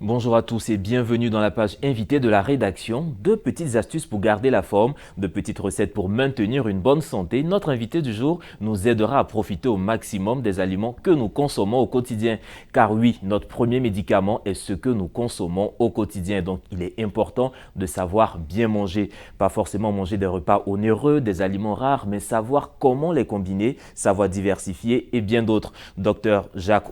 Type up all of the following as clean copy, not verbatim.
Bonjour à tous et bienvenue dans la page invitée de la rédaction. Deux petites astuces pour garder la forme, de petites recettes pour maintenir une bonne santé. Notre invité du jour nous aidera à profiter au maximum des aliments que nous consommons au quotidien. Car oui, notre premier médicament est ce que nous consommons au quotidien. Donc il est important de savoir bien manger. Pas forcément manger des repas onéreux, des aliments rares, mais savoir comment les combiner, savoir diversifier et bien d'autres. Docteur Jacques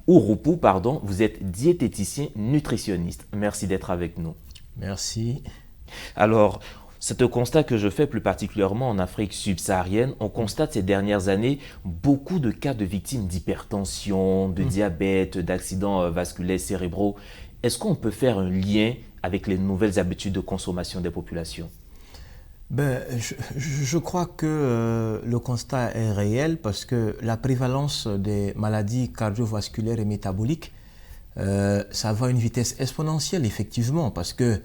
Ouroupou, vous êtes diététicien nutritionniste. Merci d'être avec nous. Merci. Alors, c'est un constat que je fais plus particulièrement en Afrique subsaharienne. On constate ces dernières années beaucoup de cas de victimes d'hypertension, de diabète, d'accidents vasculaires cérébraux. Est-ce qu'on peut faire un lien avec les nouvelles habitudes de consommation des populations? Je crois que le constat est réel parce que la prévalence des maladies cardiovasculaires et métaboliques, ça va à une vitesse exponentielle effectivement parce que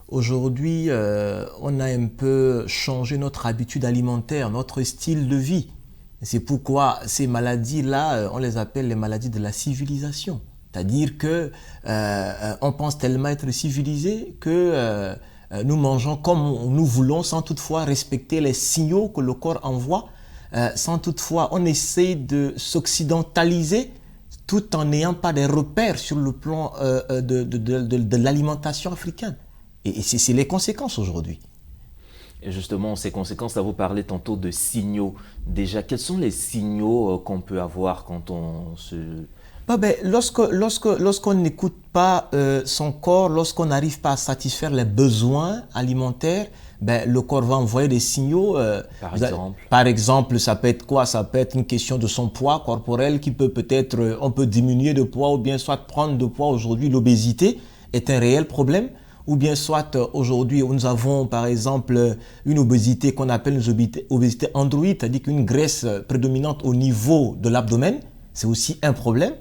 aujourd'hui, on a un peu changé notre habitude alimentaire, notre style de vie. C'est pourquoi ces maladies-là, on les appelle les maladies de la civilisation. C'est-à-dire que on pense tellement être civilisé que nous mangeons comme nous voulons sans toutefois respecter les signaux que le corps envoie, sans toutefois on essaie de s'occidentaliser tout en n'ayant pas des repères sur le plan de l'alimentation africaine. Et c'est les conséquences aujourd'hui. Et justement, ces conséquences, là, vous parlez tantôt de signaux. Déjà, quels sont les signaux qu'on peut avoir quand on se... Lorsqu'on n'écoute pas son corps, lorsqu'on n'arrive pas à satisfaire les besoins alimentaires, le corps va envoyer des signaux. Par exemple, ça peut être quoi? Ça peut être une question de son poids corporel qui peut peut-être, on peut diminuer de poids ou bien soit prendre de poids. Aujourd'hui, l'obésité est un réel problème. Ou bien soit aujourd'hui, nous avons par exemple une obésité qu'on appelle une obésité androïde, c'est-à-dire qu'une graisse prédominante au niveau de l'abdomen, c'est aussi un problème.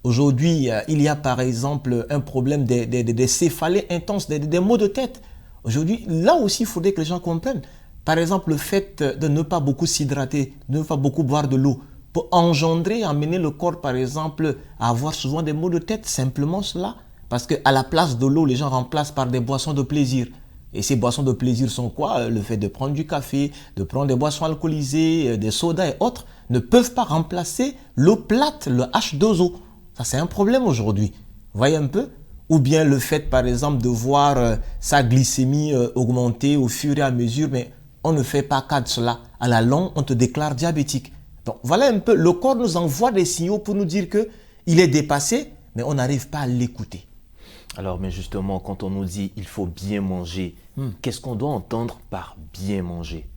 Aujourd'hui, il y a par exemple un problème des céphalées intenses, des maux de tête. Aujourd'hui, là aussi, il faudrait que les gens comprennent. Par exemple, le fait de ne pas beaucoup s'hydrater, de ne pas beaucoup boire de l'eau, peut engendrer, amener le corps, par exemple, à avoir souvent des maux de tête. Simplement cela. Parce qu'à la place de l'eau, les gens remplacent par des boissons de plaisir. Et ces boissons de plaisir sont quoi? Le fait de prendre du café, de prendre des boissons alcoolisées, des sodas et autres, ne peuvent pas remplacer l'eau plate, le H2O. Ça, c'est un problème aujourd'hui. Voyez un peu? Ou bien le fait, par exemple, de voir sa glycémie augmenter au fur et à mesure, mais on ne fait pas cas de cela. À la longue, on te déclare diabétique. Donc, voilà un peu, le corps nous envoie des signaux pour nous dire qu'il est dépassé, mais on n'arrive pas à l'écouter. Alors, mais justement, quand on nous dit il faut bien manger, qu'est-ce qu'on doit entendre par bien manger?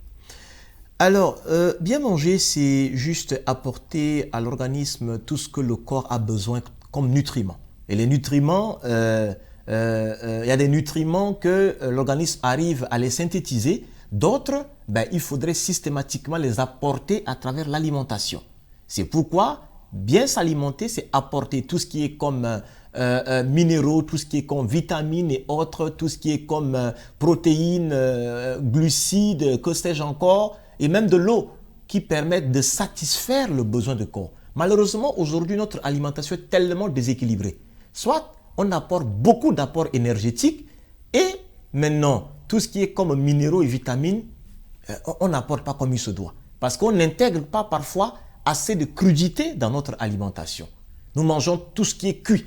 Alors, bien manger, c'est juste apporter à l'organisme tout ce que le corps a besoin comme nutriments. Et les nutriments, il y a des nutriments que l'organisme arrive à les synthétiser. D'autres, il faudrait systématiquement les apporter à travers l'alimentation. C'est pourquoi bien s'alimenter, c'est apporter tout ce qui est comme minéraux, tout ce qui est comme vitamines et autres, tout ce qui est comme protéines, glucides, que sais-je encore, et même de l'eau qui permettent de satisfaire le besoin du corps. Malheureusement, aujourd'hui, notre alimentation est tellement déséquilibrée. Soit on apporte beaucoup d'apports énergétiques et maintenant, tout ce qui est comme minéraux et vitamines, on n'apporte pas comme il se doit. Parce qu'on n'intègre pas parfois assez de crudité dans notre alimentation. Nous mangeons tout ce qui est cuit.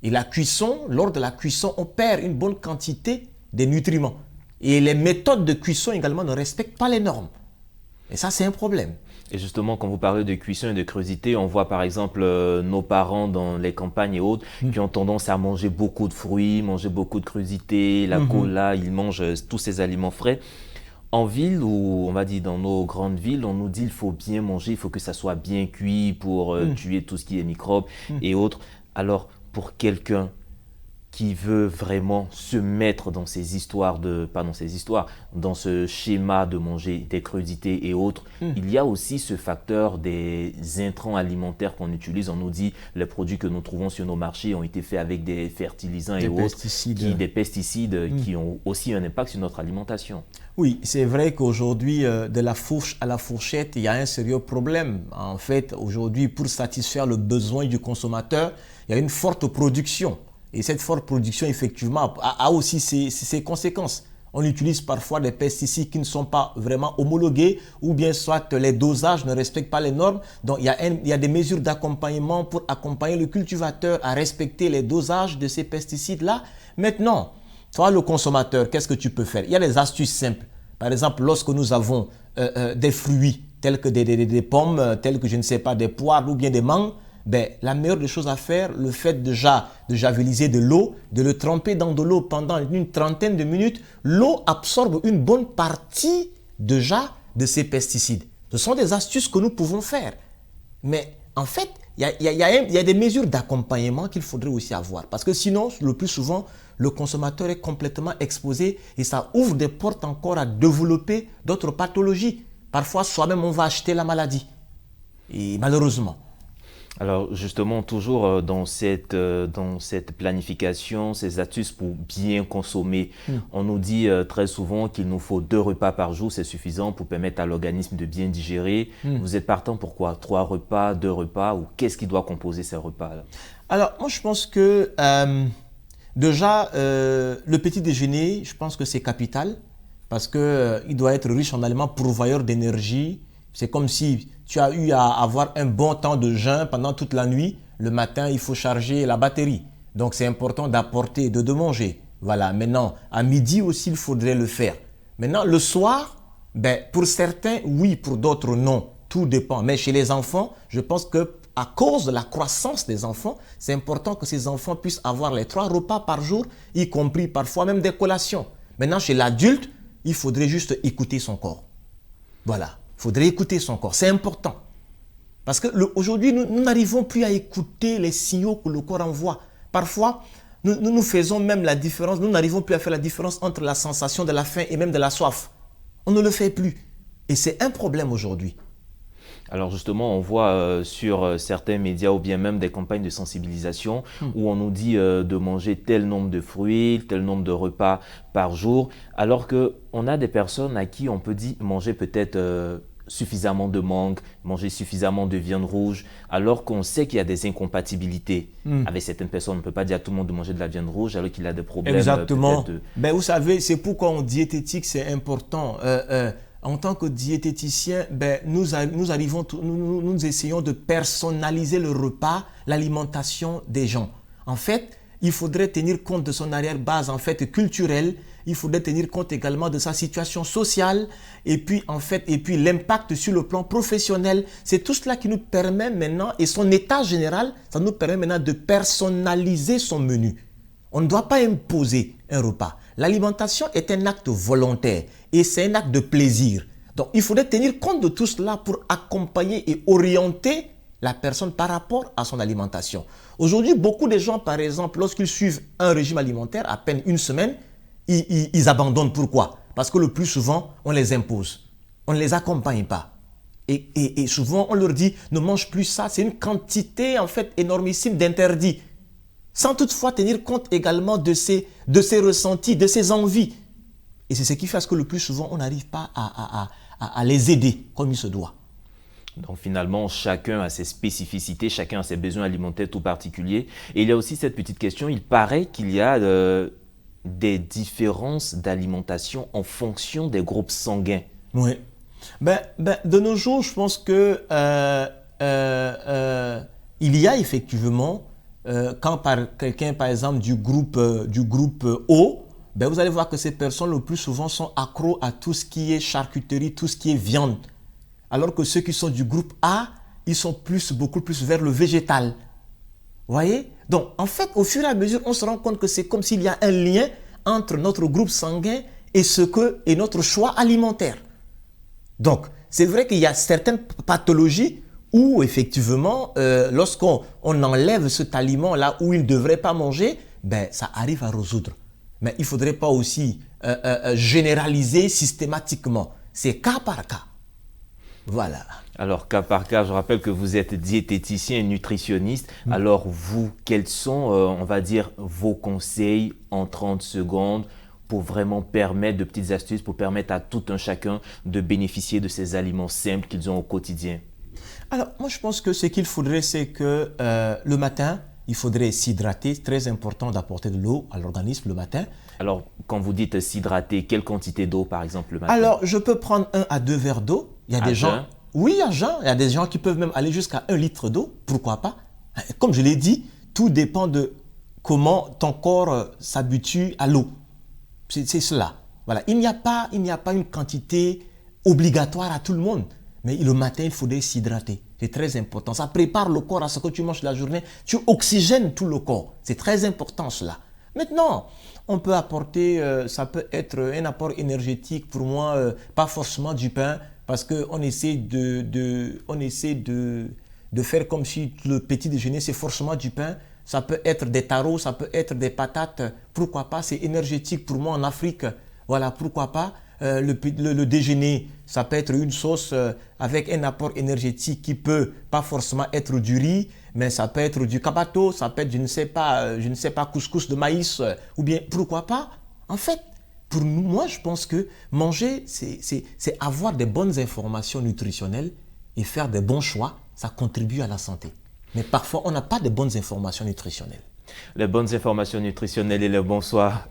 Et la cuisson, lors de la cuisson, on perd une bonne quantité des nutriments. Et les méthodes de cuisson également ne respectent pas les normes. Et ça, c'est un problème. Et justement, quand vous parlez de cuisson et de crudité, on voit par exemple nos parents dans les campagnes et autres qui ont tendance à manger beaucoup de fruits, manger beaucoup de crudité, la cola, ils mangent tous ces aliments frais. En ville, ou on va dire dans nos grandes villes, on nous dit qu'il faut bien manger, il faut que ça soit bien cuit pour tuer tout ce qui est microbes et autres. Alors, pour quelqu'un qui veut vraiment se mettre dans ces histoires dans ce schéma de manger des crudités et autres, il y a aussi ce facteur des intrants alimentaires qu'on utilise. On nous dit les produits que nous trouvons sur nos marchés ont été faits avec des fertilisants et autres, des pesticides qui ont aussi un impact sur notre alimentation. Oui, c'est vrai qu'aujourd'hui, de la fourche à la fourchette, il y a un sérieux problème. En fait, aujourd'hui, pour satisfaire le besoin du consommateur, il y a une forte production. Et cette forte production, effectivement, a aussi ses conséquences. On utilise parfois des pesticides qui ne sont pas vraiment homologués ou bien soit les dosages ne respectent pas les normes. Donc, il y a des mesures d'accompagnement pour accompagner le cultivateur à respecter les dosages de ces pesticides-là. Maintenant, toi, le consommateur, qu'est-ce que tu peux faire? Il y a des astuces simples. Par exemple, lorsque nous avons des fruits tels que des pommes, tels que, je ne sais pas, des poires ou bien des mangues, ben, la meilleure des choses à faire, le fait déjà de javeliser de l'eau, de le tremper dans de l'eau pendant une trentaine de minutes, l'eau absorbe une bonne partie déjà de ces pesticides. Ce sont des astuces que nous pouvons faire. Mais en fait, il y a des mesures d'accompagnement qu'il faudrait aussi avoir. Parce que sinon, le plus souvent, le consommateur est complètement exposé et ça ouvre des portes encore à développer d'autres pathologies. Parfois, soi-même, on va acheter la maladie. Et malheureusement. Alors justement, toujours dans cette planification, ces astuces pour bien consommer, on nous dit très souvent qu'il nous faut 2 repas par jour, c'est suffisant pour permettre à l'organisme de bien digérer. Vous êtes partant pour quoi? 3 repas, 2 repas, ou qu'est-ce qui doit composer ces repas-là? Alors moi je pense que déjà le petit déjeuner, je pense que c'est capital parce qu'il doit être riche en aliments pourvoyeurs d'énergie. C'est comme si tu as eu à avoir un bon temps de jeûne pendant toute la nuit. Le matin, il faut charger la batterie. Donc, c'est important d'apporter et de manger. Voilà. Maintenant, à midi aussi, il faudrait le faire. Maintenant, le soir, ben, pour certains, oui, pour d'autres, non. Tout dépend. Mais chez les enfants, je pense que à cause de la croissance des enfants, c'est important que ces enfants puissent avoir les 3 repas par jour, y compris parfois même des collations. Maintenant, chez l'adulte, il faudrait juste écouter son corps. Voilà. Il faudrait écouter son corps. C'est important. Parce qu'aujourd'hui, nous n'arrivons plus à écouter les signaux que le corps envoie. Parfois, nous faisons même la différence. Nous n'arrivons plus à faire la différence entre la sensation de la faim et même de la soif. On ne le fait plus. Et c'est un problème aujourd'hui. Alors justement, on voit sur certains médias ou bien même des campagnes de sensibilisation où on nous dit de manger tel nombre de fruits, tel nombre de repas par jour, alors qu'on a des personnes à qui on peut dire manger peut-être suffisamment de mangue, manger suffisamment de viande rouge, alors qu'on sait qu'il y a des incompatibilités avec certaines personnes. On ne peut pas dire à tout le monde de manger de la viande rouge alors qu'il a des problèmes. Exactement. Ben, vous savez, c'est pourquoi en diététique, c'est important. En tant que diététicien, ben, nous essayons de personnaliser le repas, l'alimentation des gens. En fait, il faudrait tenir compte de son arrière-base en fait culturelle. Il faudrait tenir compte également de sa situation sociale et puis l'impact sur le plan professionnel. C'est tout cela qui nous permet maintenant, et son état général, ça nous permet maintenant de personnaliser son menu. On ne doit pas imposer un repas. L'alimentation est un acte volontaire et c'est un acte de plaisir. Donc, il faudrait tenir compte de tout cela pour accompagner et orienter la personne par rapport à son alimentation. Aujourd'hui, beaucoup de gens, par exemple, lorsqu'ils suivent un régime alimentaire, à peine une semaine, ils abandonnent. Pourquoi? Parce que le plus souvent, on les impose. On ne les accompagne pas. Et souvent, on leur dit, ne mange plus ça. C'est une quantité, en fait, énormissime d'interdits. Sans toutefois tenir compte également de ses ressentis, de ses envies. Et c'est ce qui fait que le plus souvent, on n'arrive pas à les aider comme il se doit. Donc finalement, chacun a ses spécificités, chacun a ses besoins alimentaires tout particuliers. Et il y a aussi cette petite question, il paraît qu'il y a des différences d'alimentation en fonction des groupes sanguins. Oui. De nos jours, je pense que il y a effectivement, quand quelqu'un, par exemple, du groupe O, ben vous allez voir que ces personnes, le plus souvent, sont accros à tout ce qui est charcuterie, tout ce qui est viande. Alors que ceux qui sont du groupe A, ils sont beaucoup plus vers le végétal. Vous voyez? Donc, en fait, au fur et à mesure, on se rend compte que c'est comme s'il y a un lien entre notre groupe sanguin et notre choix alimentaire. Donc, c'est vrai qu'il y a certaines pathologies où, effectivement, lorsqu'on enlève cet aliment-là où il ne devrait pas manger, ben, ça arrive à résoudre. Mais il ne faudrait pas aussi généraliser systématiquement. C'est cas par cas. Voilà. Alors, cas par cas, je rappelle que vous êtes diététicien et nutritionniste. Alors, vous, quels sont, on va dire, vos conseils en 30 secondes pour vraiment permettre, de petites astuces pour permettre à tout un chacun de bénéficier de ces aliments simples qu'ils ont au quotidien? Alors, moi, je pense que ce qu'il faudrait, c'est que le matin, il faudrait s'hydrater. Très important d'apporter de l'eau à l'organisme le matin. Alors, quand vous dites s'hydrater, quelle quantité d'eau, par exemple, le matin? Alors, je peux prendre 1 à 2 verres d'eau. Il y a des gens... Oui, à jeun. Il y a des gens qui peuvent même aller jusqu'à 1 litre d'eau. Pourquoi pas? Comme je l'ai dit, tout dépend de comment ton corps s'habitue à l'eau. C'est cela. Voilà. Il n'y a pas une quantité obligatoire à tout le monde. Mais le matin, il faudrait s'hydrater. C'est très important. Ça prépare le corps à ce que tu manges la journée. Tu oxygènes tout le corps. C'est très important cela. Maintenant, on peut apporter, ça peut être un apport énergétique pour moi, pas forcément du pain, parce qu'on essaie de faire comme si le petit déjeuner, c'est forcément du pain. Ça peut être des tarots, ça peut être des patates. Pourquoi pas? C'est énergétique pour moi en Afrique. Voilà, pourquoi pas? Le déjeuner, ça peut être une sauce avec un apport énergétique qui peut pas forcément être du riz, mais ça peut être du kabato, ça peut être, je ne sais pas, couscous de maïs, ou bien pourquoi pas? En fait, pour moi, je pense que manger, c'est avoir des bonnes informations nutritionnelles et faire des bons choix, ça contribue à la santé. Mais parfois, on n'a pas de bonnes informations nutritionnelles. Les bonnes informations nutritionnelles et les bons choix.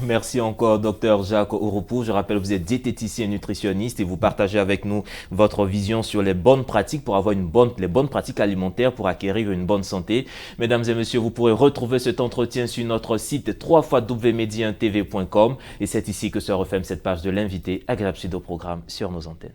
Merci encore, Dr Jacques Ouroupou. Je rappelle que vous êtes diététicien nutritionniste et vous partagez avec nous votre vision sur les bonnes pratiques pour avoir les bonnes pratiques alimentaires pour acquérir une bonne santé. Mesdames et messieurs, vous pourrez retrouver cet entretien sur notre site www.mediantv.com et c'est ici que se referme cette page de l'invité. Agréable suite au programme sur nos antennes.